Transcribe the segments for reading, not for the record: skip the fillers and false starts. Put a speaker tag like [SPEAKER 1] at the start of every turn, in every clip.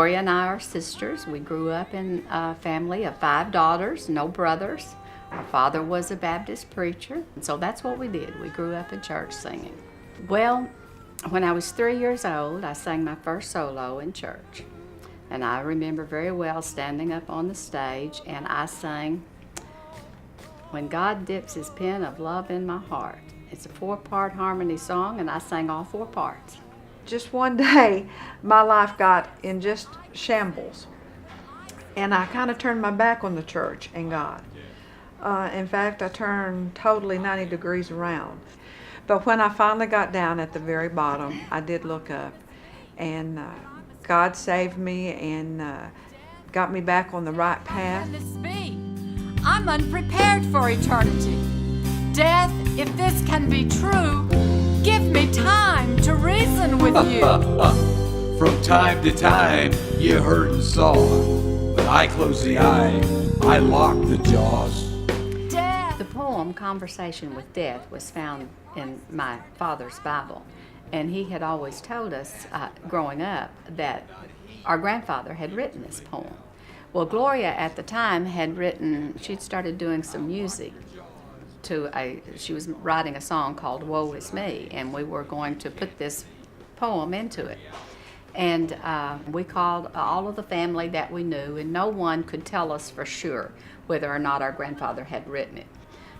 [SPEAKER 1] Gloria and I are sisters. We grew up in a family of 5 daughters, no brothers. Our father was a Baptist preacher, and so that's what we did. We grew up in church singing. Well, when I was 3 years old, I sang my first solo in church. And I remember very well standing up on the stage, and I sang, "When God Dips His Pen of Love in My Heart." It's a 4-part harmony song, and I sang all 4 parts.
[SPEAKER 2] Just one day, my life got in just shambles. And I kind of turned my back on the church and God. In fact, I turned totally 90 degrees around. But when I finally got down at the very bottom, I did look up, and God saved me and got me back on the right path.
[SPEAKER 3] I'm unprepared for eternity. Death, if this can be true, give me time to reason with you.
[SPEAKER 4] From time to time, you heard and saw, but I closed the eye, I locked the jaws.
[SPEAKER 1] The poem Conversation with Death was found in my father's Bible, and he had always told us growing up that our grandfather had written this poem. Well, Gloria at the time had written, she'd started doing some music she was writing a song called Woe Is Me, and we were going to put this poem into it. And we called all of the family that we knew, and no one could tell us for sure whether or not our grandfather had written it.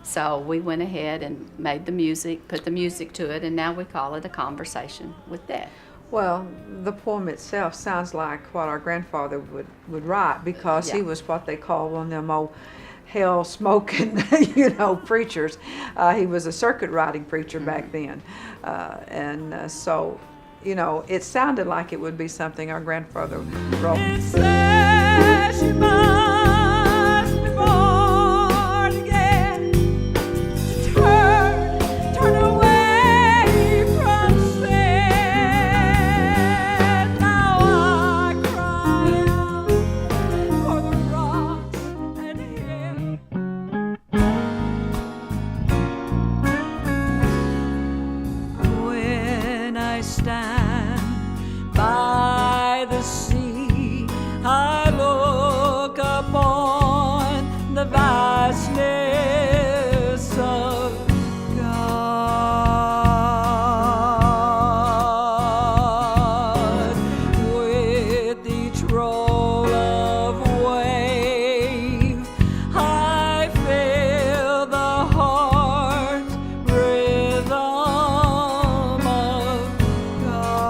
[SPEAKER 1] So we went ahead and made the music, put the music to it, and now we call it A Conversation with Death.
[SPEAKER 2] Well, the poem itself sounds like what our grandfather would write, because he was what they call one of them old hell-smoking, preachers. He was a circuit riding preacher back then. So, it sounded like it would be something our grandfather wrote.
[SPEAKER 3] It says you must be born again, to turn away from sin. Now I cry out for the rocks and hills. When I stand by the sea, I look upon the vastness of God. With each roll of wave, I feel the heart rhythm of God.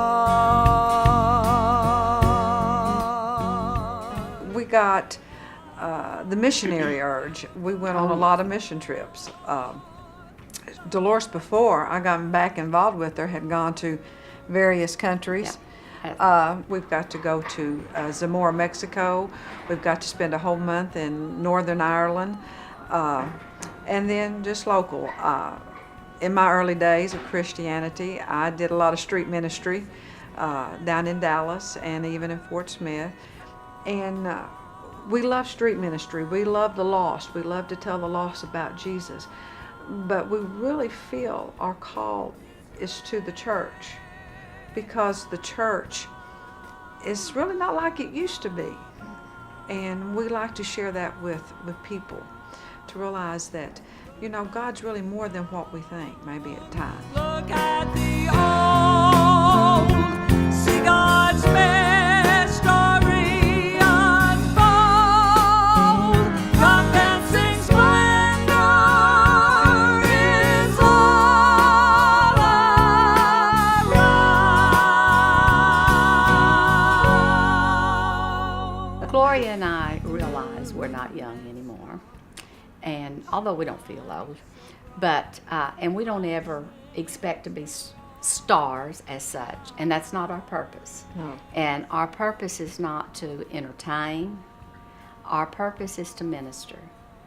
[SPEAKER 2] We got the missionary urge. We went on a lot of mission trips. Dolores, before I got back involved with her, had gone to various countries. We've got to go to Zamora, Mexico. We've got to spend a whole month in Northern Ireland. And then just local. In my early days of Christianity, I did a lot of street ministry down in Dallas and even in Fort Smith. And we love street ministry. We love the lost. We love to tell the lost about Jesus. But we really feel our call is to the church, because the church is really not like it used to be. And we like to share that with people, to realize that, God's really more than what we think, maybe at times.
[SPEAKER 3] Look at the old, see God's best story unfold. Condensing splendor is all around.
[SPEAKER 1] Gloria and I realize we're not young anymore, and although we don't feel old, but and we don't ever expect to be stars as such, and that's not our purpose.
[SPEAKER 2] No.
[SPEAKER 1] And our purpose is not to entertain. Our purpose is to minister,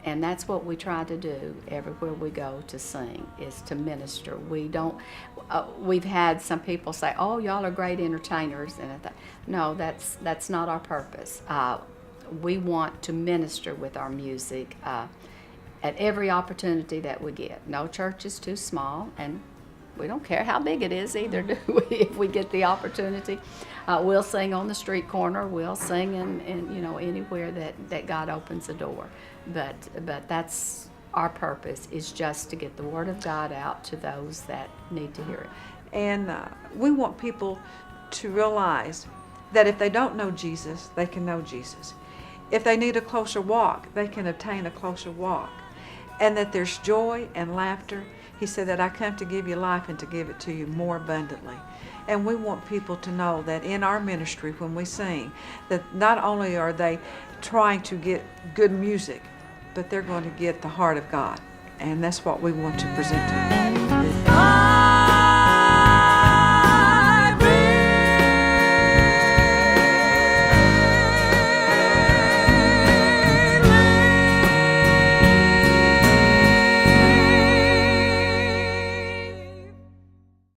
[SPEAKER 1] and that's what we try to do everywhere we go to sing, is to minister. We don't. We've had some people say, "Oh, y'all are great entertainers," and I thought, no, that's not our purpose. We want to minister with our music at every opportunity that we get. No church is too small, and We don't care how big it is either, do we? If we get the opportunity, we'll sing on the street corner. We'll sing in you know, anywhere that God opens a door. But that's our purpose, is just to get the Word of God out to those that need to hear it.
[SPEAKER 2] And we want people to realize that if they don't know Jesus, they can know Jesus. If they need a closer walk, they can obtain a closer walk. And that there's joy and laughter. He said that I come to give you life and to give it to you more abundantly. And we want people to know that in our ministry, when we sing, that not only are they trying to get good music, but they're going to get the heart of God. And that's what we want to present to them.